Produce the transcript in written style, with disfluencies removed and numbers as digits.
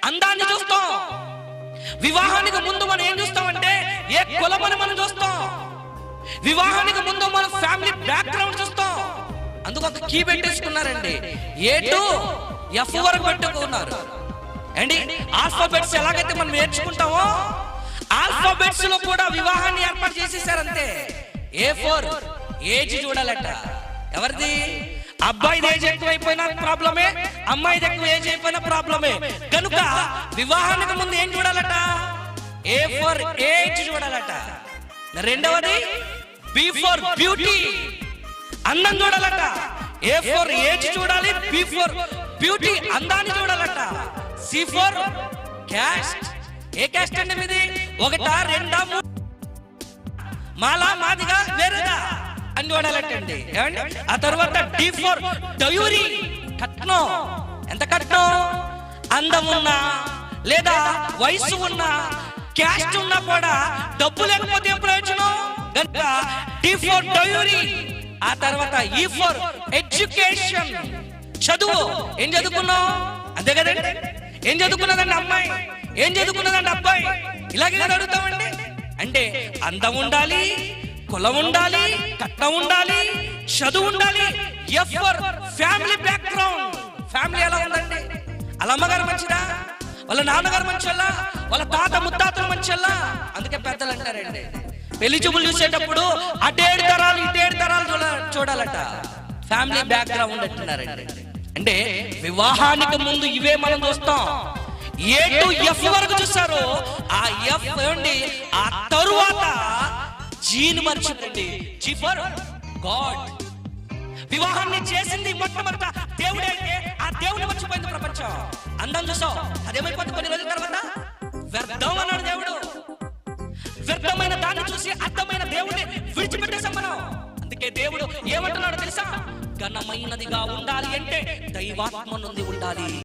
అందాన్ని చూస్తాం. వివాహానికి ముందు మనం ఏం చూస్తామంటే ఏ కులమని మనం చూస్తాం. వివాహానికి ముందు మన ఫ్యామిలీ బ్యాక్గ్రౌండ్ చూస్తాం. అందుకు ఒక కీ పెట్టేసుకున్నారండి. ఏ టు ఎఫ్ వరకు పెట్టుకున్నారు అండి. ఆల్ఫాబెట్స్ ఎలాగైతే మనం నేర్చుకుంటామో ఆల్ఫాబెట్స్ లో కూడా వివాహాన్ని ఏర్పాటు చేసేసారంతే. A4 age చూడాలట. ఎవరిది? అబ్బాయిది ఏజ్ ఎక్కువైపోయినా ప్రాబ్లమే, అమ్మాయిది ఎక్కువ ఏజ్ అయిపోయినా ప్రాబ్లమే. కనుక వివాహానికి ముందు ఏం చూడాలట? A4 age చూడాలట. రెండవది B4 బ్యూటీ, అందం చూడాలట. A4 ఏజ్ చూడాలి, B4 బ్యూటీ అందాన్ని చూడాలట. C4 caste. ఏ క్యాస్ట్ అండి మీది? ఒకటా రెండా మాలా మాదిగా వేరేదా అని చూడాలటండి. ఆ తర్వాత D4 డయూరీ, కట్నం. ఎంత కట్నం? అందం ఉన్నా లేదా వయసు ఉన్నా క్యాస్ట్ ఉన్నా కూడా డబ్బు లేకపోతే ఏం ప్రయోజనం? కనుక D4 డయూరీ. ఆ తర్వాత E4 ఎడ్యుకేషన్, చదువు. ఏం చదువుకున్నావు? అంతే కదండి. ఏం చదువుకున్నదండి అమ్మాయి? ఏం చదువుకున్నదండి అబ్బాయి? ఇలాగే అడుగుతామండి. అంటే అందం ఉండాలి, కులం ఉండాలి, కట్నం ఉండాలి, చదువు ఉండాలి. F4 family background. ఫ్యామిలీ ఎలా ఉందండి? వాళ్ళ అమ్మగారు మంచిదా? వాళ్ళ నాన్నగారు మంచోళ్ళా? వాళ్ళ తాత ముత్తాతలు మంచోళ్ళా? అందుకే పెద్దలు అంటారండి, పెళ్లి చూపులు చూసేటప్పుడు అటేడు తరాలు ఇటేడు తరాలు చూడాలట. ఫ్యామిలీ బ్యాక్గ్రౌండ్ అంటున్నారండి. అంటే వివాహానికి ముందు ఇవే మనం చూస్తాం. ఏ టు ఎఫ్ వరకు చూస్తారు. ఆ ఎఫ్ ఏమండి? ఆ తరువాత జీని మర్చిపోండి. G for God. వివాహాన్ని చేసింది మొట్టమొదట దేవుడే అయితే ఆ దేవుని మర్చిపోయింది ప్రపంచం. అందం చూసాం, అదేమైపోతుంది కొన్ని రోజుల తర్వాత? వ్యర్థం అన్నాడు దేవుడు. వ్యర్థమైన దాన్ని చూసి అర్థమైన దేవుడిని విడిచిపెట్టేసాం మనం. అందుకే దేవుడు ఏమంటున్నాడు తెలుసా? ఘనమైనదిగా ఉండాలి అంటే దైవాత్మ నుండి ఉండాలి.